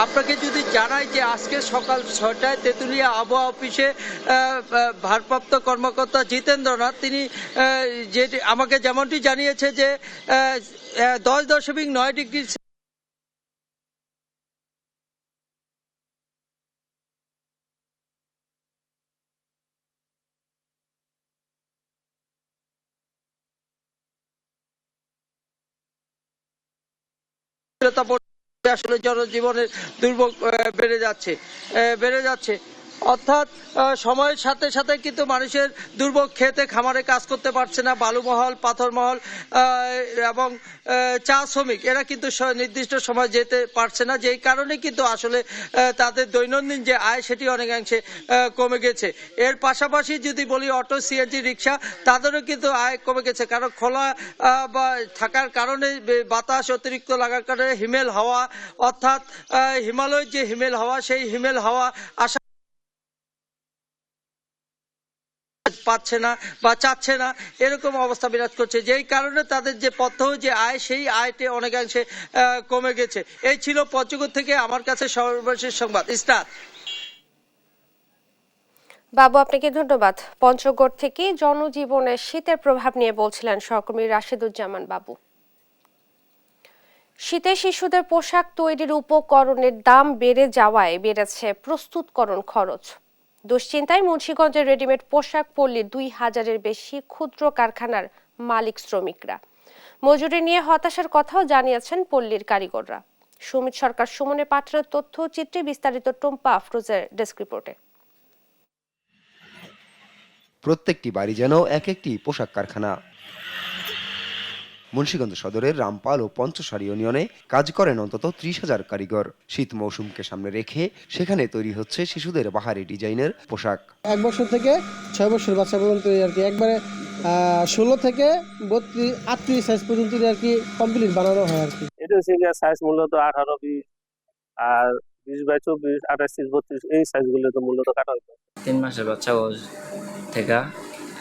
আপনাকে যদি জানাই যে আজকে সকাল 6টায় তেঁতুলিয়া আবহাওয়া অফিসে ভারপ্রাপ্ত কর্মকর্তা জিতেন্দ্রনাথ তিনি আমাকে যেমনটি জানিয়েছে যে 10.9 ডিগ্রি আসলে জনজীবনের দুর্ভোগ বেড়ে যাচ্ছে। অর্থাৎ সময়ের সাথে সাথে কিন্তু মানুষের দুর্ভোগ, খেতে খামারে কাজ করতে পারছে না, বালুমহল, পাথরমহল এবং চা শ্রমিক এরা কিন্তু নির্দিষ্ট সময় যেতে পারছে না, যেই কারণে কিন্তু আসলে তাদের দৈনন্দিন যে আয় সেটি অনেকাংশে কমে গেছে। এর পাশাপাশি যদি বলি অটো, সিএনজি, রিক্সা, তাদেরও কিন্তু আয় কমে গেছে, কারণ খোলা বা থাকার কারণে বাতাস অতিরিক্ত লাগার কারণে হিমেল হাওয়া, অর্থাৎ হিমালয়ের যে হিমেল হাওয়া, সেই হিমেল হাওয়া আসা পাচ্ছে না বা চাচ্ছে না, এরকম অবস্থা বিরাজ করছে, যেই কারণে তাদের যে প্রত্যহ যে আয়, সেই আয়টি অনেকাংশে কমে গেছে। এই ছিল পঞ্চগড় থেকে আমার কাছে সর্বশেষ সংবাদ। ইসরাত। বাবু, আপনাকে ধন্যবাদ। পঞ্চগড় থেকে জনজীবনে শীতের প্রভাব নিয়ে বলছিলেন সহকর্মী রাশিদুজ্জামান বাবু। শীতে শিশুদের পোশাক তৈরির উপকরণের দাম বেড়ে যাওয়ায় বেড়েছে প্রস্তুতকরণ খরচ। দুশ্চিন্তায় মুন্সিগঞ্জের রেডিমেড পোশাক পল্লীর 2000-এর বেশি ক্ষুদ্র কারখানার মালিক শ্রমিকরা। মজুরি নিয়ে হতাশার কথাও জানিয়েছেন পল্লীর কারিগররা। সুমিত সরকার সুমনের পাঠানো তথ্যচিত্রে বিস্তারিত টম্পা আফরোজের ডেস্ক রিপোর্টে। প্রত্যেকটি বাড়ি যেন এক একটি পোশাক কারখানা। মুন্সিগঞ্জ সদরের রামপাল ও পঞ্চসারি ইউনিয়নে কাজ করেন অন্তত 30,000 কারিগর। শীত মৌসুমকে সামনে রেখে সেখানে তৈরি হচ্ছে শিশুদের বাহারি ডিজাইনের পোশাক। 1 বছর থেকে 6 বছর বাচ্চা পর্যন্ত আর কি, একবারে 16 থেকে 38 সাইজ পর্যন্ত আর কি কমপ্লিট বানানো হয় আর কি। এটা হচ্ছে সাইজ মূলত 18, 20 আর 20/24, 28, 32 এই সাইজগুলো তো মূলত কাটা হতো। 3 মাসের বাচ্চা থেকে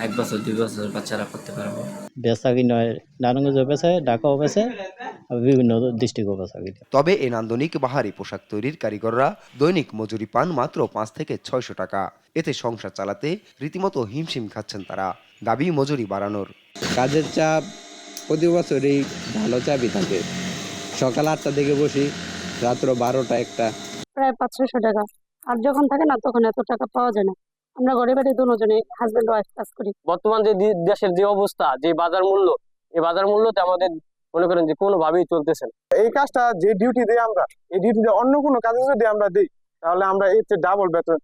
1 বছর 2 বছর বাচ্চারা করতে পারবো। বেচা কিনা নারায়ণগঞ্জে বেচে, ঢাকাও বেচে, বিভিন্ন ডিস্ট্রিক্টও বেচা কিনা। তবে এই নান্দনিক বাহারি পোশাক তৈরির কারিগররা দৈনিক মজুরি পান মাত্র 5 থেকে 600 টাকা। এতে সংসার চালাতে রীতিমতো হিমশিম খাচ্ছেন তারা। দাবি মজুরি বাড়ানোর। কাজের চাপ প্রতি বছরই ভালো চাপই থাকে। সকাল 8টা থেকে বসি, রাত্র 12টা 1টা, প্রায় 500-600 টাকা। আর যখন থাকে না তখন এত টাকা পাওয়া যায় না। আমরা ঘরে বাড়ি দুজনে হাজবেন্ড ওয়াইফ কাজ করি। বর্তমান যে দেশের যে অবস্থা, যে বাজার মূল্য, এই বাজার মূল্যতে আমাদের মনে করেন যে কোনোভাবেই চলতেছে না। এই কাজটা যে ডিউটি দিই আমরা, এই ডিউটিতে অন্য কোনো কাজে যদি আমরা দিই তাহলে আমরা এর চেয়ে ডাবল বেতন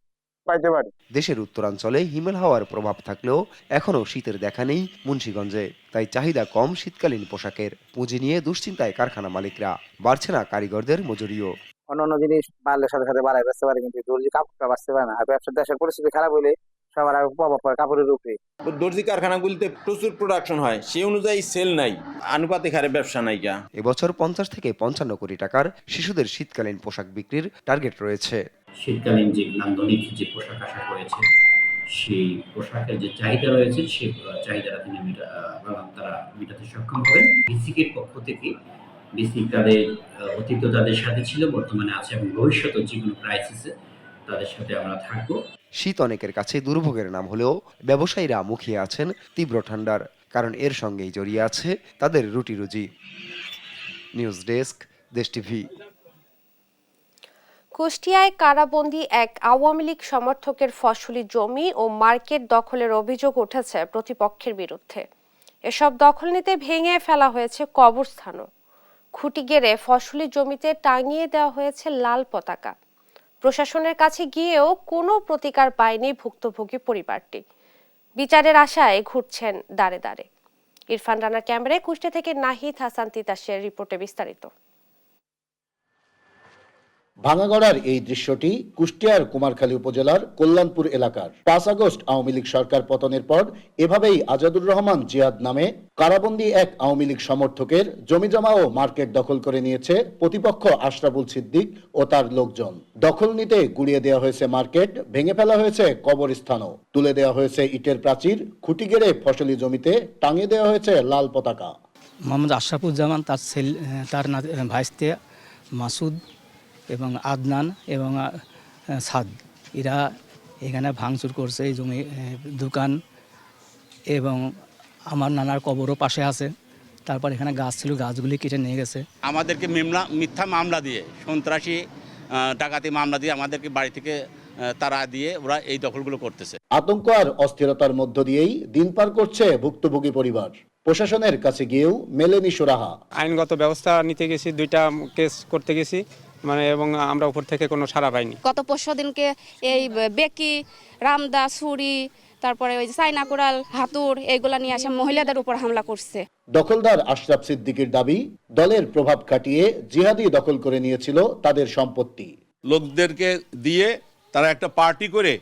পাইতে পারি। দেশের উত্তরাঞ্চলে হিমেল হাওয়ার প্রভাব থাকলেও এখনও শীতের দেখা নেই মুন্সিগঞ্জে, তাই চাহিদা কম শীতকালীন পোশাকের। পুঁজি নিয়ে দুশ্চিন্তায় কারখানা মালিকরা, বাড়ছে না কারিগরদের মজুরিও। অন্যান্য জিনিস বাড়লে সাথে সাথে বাড়ায় বেচতে পারে, কিন্তু দর্জি কাপড়টা বাঁচতে পারে না। আর ব্যবসার দেশের পরিস্থিতি খারাপ হলে সবার আগে প্রভাব পড়ে কাপড়ের উপরে। দর্জি কারখানাগুলিতে প্রচুর প্রোডাকশন হয়, সেই অনুযায়ী সেল নাই, আনুপাতিক হারে ব্যবসা নাই। এবছর 50 থেকে 55 কোটি টাকার শিশুদের শীতকালীন পোশাক বিক্রির টার্গেট রয়েছে। শীতকালীন যে নান্দনিক যে পোশাক আশাক রয়েছে, সেই পোশাকের যে চাহিদা রয়েছে, সেই চাহিদাটা তারা মেটাতে সক্ষম হবেন। বিসিকের পক্ষ থেকে বিসিক তাদের অতীত তাদের সাথে ছিল, বর্তমানে আছে এবং ভবিষ্যতে যে কোনো ক্রাইসিসে তাদের সাথে আমরা থাকবো। শীত অনেকের কাছে দুর্ভোগের নাম হলেও ব্যবসায়ীরা মুখিয়ে আছেন তীব্র ঠান্ডার, কারণ এর সঙ্গেই জড়িয়ে আছে তাদের রুটি রুজি। নিউজ ডেস্ক, দেশ টিভি। কুষ্টিয়ায় কারাবন্দী এক আওয়ামী লীগ সমর্থকের ফসলি জমি ও মার্কেট দখলের অভিযোগ উঠেছে প্রতিপক্ষের বিরুদ্ধে। এসব দখল নিতে ভেঙে ফেলা হয়েছে কবরস্থানও। খুঁটি গেড়ে ফসলি জমিতে টাঙিয়ে দেওয়া হয়েছে লাল পতাকা। প্রশাসনের কাছে গিয়েও কোনো প্রতিকার পায়নি ভুক্তভোগী পরিবারটি। বিচারের আশায় ঘুরছেন দাঁড়ে দাঁড়ে। ইরফান রানার ক্যামেরায় কুষ্টিয়া থেকে নাহিদ হাসান তিতাসের রিপোর্টে বিস্তারিত। ভাঙাগড়ার এই দৃশ্যটি কুষ্টিয়ার কুমারখালী উপজেলার কল্যাণপুর এলাকার। 5 আগস্ট আওয়ামী লীগ সরকার পতনের পর এভাবেই আজাদুর রহমান জিয়াদ নামে কারাবন্দী এক আওয়ামী লীগ সমর্থকের জমিজমা ও মার্কেট দখল করে নিয়েছে প্রতিপক্ষ আশরাফুল সিদ্দিক ও তার লোকজন। দখল নিতে গুড়িয়ে দেওয়া হয়েছে মার্কেট, ভেঙে ফেলা হয়েছে কবরস্থানও, তুলে দেওয়া হয়েছে ইটের প্রাচীর, খুঁটি গেড়ে ফসলি জমিতে টাঙিয়ে দেওয়া হয়েছে লাল পতাকা। মোহাম্মদ আশরাফুজ্জামান, তার তার ভাইস্তে মাসুদ এবং আদনান এবং সাদ, এরা এখানে ভাঙচুর করছে এই জমি, দোকান এবং আমার নানার কবরও পাশে আছে। তারপর এখানে গাছ ছিল, গাছগুলি কেটে নিয়ে গেছে। আমাদেরকে মিথ্যা মামলা দিয়ে, সন্ত্রাসী ডাকাতি মামলা দিয়ে আমাদেরকে বাড়ি থেকে তারা দিয়ে ওরা এই দখলগুলো করতেছে। আতঙ্ক আর অস্থিরতার মধ্য দিয়েই দিন পার করছে ভুক্তভোগী পরিবার। প্রশাসনের কাছে গিয়েও মেলেনি সুরাহা। আইনগত ব্যবস্থা নিতে গেছি, 2টা কেস করতে গেছি, এবং আমরা উপর থেকে কোনো সাড়া পাইনি। গত পরশু দিনকে এই বেকি, রামদা, ছুরি, তারপরে ওই চাইনা কোরাল, হাতুড়, এইগুলা নিয়ে আসে মহিলাদের উপর হামলা করছে। দখলদার আশরাফ সিদ্দিকীর দাবি, দলের প্রভাব খাটিয়ে জিহাদি দখল করে নিয়েছিল তাদের সম্পত্তি। লোকদেরকে দিয়ে তারা একটা পার্টি করে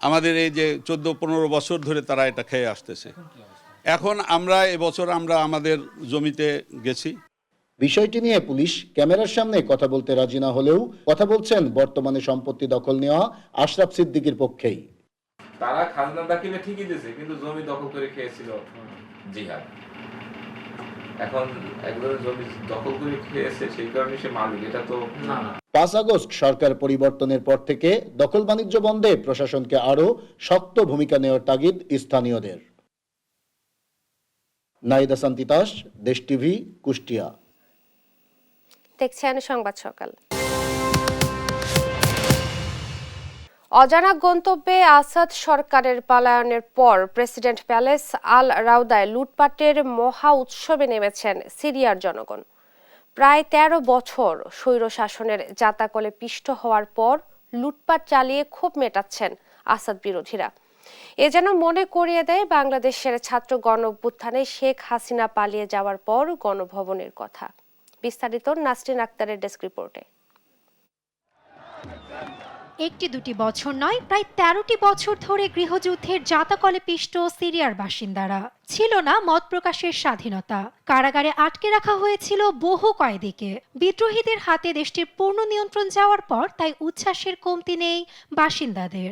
আমাদের এই যে 14-15 বছর ধরে তারা এটা খেয়ে আসতেছে। এখন আমরা এবছর আমরা আমাদের জমিতে গেছি। বিষয়টি নিয়ে পুলিশ ক্যামেরার সামনে কথা বলতে রাজি না হলেও কথা বলছেন বর্তমানে সম্পত্তি দখল নেওয়া আশরাফ সিদ্দিকীর পক্ষেই। তারা খাজনা দাখিলে ঠিকই দিয়েছে, কিন্তু জমি দখল করে খেয়েছিল জিহাদ। এখন একজনের জমি দখল করে খেয়েছে, সেই কারণে সে মালিক, এটা তো না। 5 আগস্ট সরকার পরিবর্তনের পর থেকে দখল বাণিজ্য বন্ধে প্রশাসনকে আরো শক্ত ভূমিকা নেওয়ার তাগিদ স্থানীয়দের। নাহিদ হাসান তিতাস, দেশ টিভি, কুষ্টিয়া। দেখছেন সংবাদ সকাল। অজানা গন্তব্যে আসাদ সরকারের পলায়নের পর প্রেসিডেন্ট প্যালেস আল রাউদায় লুটপাটের মহা উৎসবে নেমেছেন সিরিয়ার জনগণ। প্রায় 13 বছর স্বৈরশাসনের জাতাকলে পিষ্ট হওয়ার পর লুটপাট চালিয়ে ক্ষোভ মেটাচ্ছেন আসাদ বিরোধীরা। এ যেন মনে করিয়ে দেয় বাংলাদেশের ছাত্র গণ অভ্যুত্থানে শেখ হাসিনা পালিয়ে যাওয়ার পর গণভবনের কথা। বিস্তারিত নাসরিন আক্তারের ডেস্ক রিপোর্টে। 1-2 বছর নয়, প্রায় 13টি বছর ধরে গৃহযুদ্ধের জাতাকলে পিষ্ট সিরিয়ার বাসিন্দারা। ছিল না মত প্রকাশের স্বাধীনতা, কারাগারে আটকে রাখা হয়েছিল বহু কয়েদিকে। বিদ্রোহীদের হাতে দেশটির পূর্ণ নিয়ন্ত্রণ যাওয়ার পর তাই উচ্ছ্বাসের কমতি নেই বাসিন্দাদের।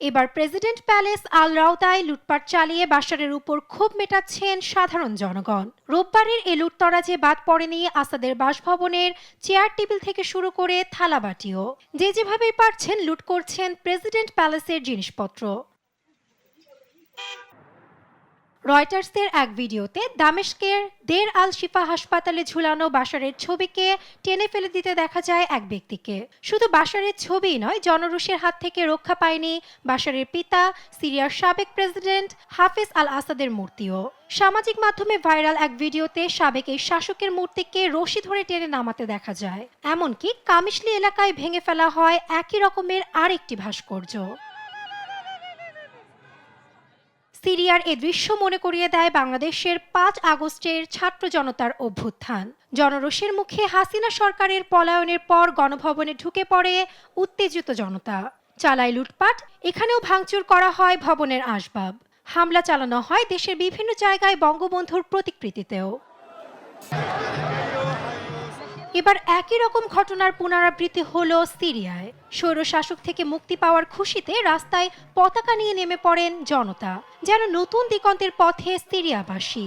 এবার প্রেসিডেন্ট প্যালেস আল রাউদায় লুটপাট চালিয়ে বাশারের উপর ক্ষোভ মেটাচ্ছেন সাধারণ জনগণ। রোববারের এ লুটতরাজে বাদ পড়েনি আসাদের বাসভবনের চেয়ার টেবিল থেকে শুরু করে থালাবাটিও। যে যেভাবে পারছেন লুট করছেন প্রেসিডেন্ট প্যালেসের জিনিসপত্র। রয়টার্সের এক ভিডিওতে দামেস্কের দের আল শিফা হাসপাতালে ঝুলানো বাশারের ছবিকে টেনে ফেলে দিতে দেখা যায় এক ব্যক্তিকে। শুধু বাশারের ছবিই নয়, জনরোষের হাত থেকে রক্ষা পায়নি বাশারের পিতা সিরিয়ার সাবেক প্রেসিডেন্ট হাফেজ আল আসাদের মূর্তিও। সামাজিক মাধ্যমে ভাইরাল এক ভিডিওতে সাবেক এই শাসকের মূর্তিকে রশি ধরে টেনে নামাতে দেখা যায়। এমনকি কামিশলি এলাকায় ভেঙে ফেলা হয় একই রকমের আরেকটি ভাস্কর্য। সিরিয়ার এ দৃশ্য মনে করিয়ে দেয় বাংলাদেশের 5 আগস্টের ছাত্র জনতার অভ্যুত্থান। জনরোষের মুখে হাসিনা সরকারের পলায়নের পর গণভবনে ঢুকে পড়ে উত্তেজিত জনতা, চালায় লুটপাট। এখানেও ভাঙচুর করা হয় ভবনের আসবাব, হামলা চালানো হয় দেশের বিভিন্ন জায়গায় বঙ্গবন্ধুর প্রতিকৃতিতেও। এবার একই রকম ঘটনার পুনরাবৃত্তি হলো সিরিয়ায়। স্বৈরশাসক থেকে মুক্তি পাওয়ার খুশিতে রাস্তায় পতাকা নিয়ে নেমে পড়েন জনতা, যেন নতুন দিগন্তের পথে সিরিয়াবাসী।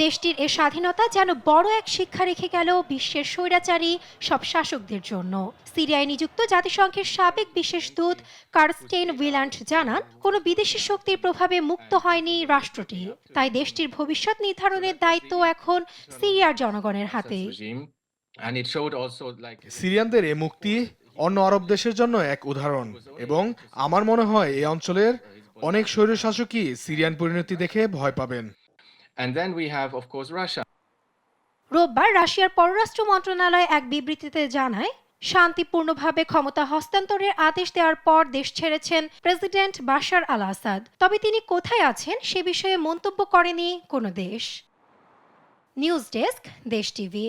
দেশটির এ স্বাধীনতা যেন বড় এক শিক্ষা রেখে গেল বিশ্বের স্বৈরাচারী সব শাসকদের জন্য। সিরিয়ায় নিযুক্ত জাতিসংঘের সাবেক বিশেষ দূত কার্স্টেন উইল্যান্ড জানান, কোনো বিদেশি শক্তির প্রভাবে মুক্ত হয়নি রাষ্ট্রটি, তাই দেশটির ভবিষ্যৎ নির্ধারণের দায়িত্ব এখন সিরিয়ার জনগণের হাতে। সিরিয়ানদের এ মুক্তি অন্য আরব দেশের জন্য এক উদাহরণ, এবং আমার মনে হয় এই অঞ্চলের অনেক স্বৈরশাসকই সিরিয়ান পরিণতি দেখে ভয় পাবেন। রোববার রাশিয়ার পররাষ্ট্র মন্ত্রণালয় এক বিবৃতিতে জানায়, শান্তিপূর্ণভাবে ক্ষমতা হস্তান্তরের আদেশ দেওয়ার পর দেশ ছেড়েছেন প্রেসিডেন্ট বাশার আল আসাদ। তবে তিনি কোথায় আছেন সে বিষয়ে মন্তব্য করেনি কোনো দেশ। নিউজ ডেস্ক, দেশ টিভি।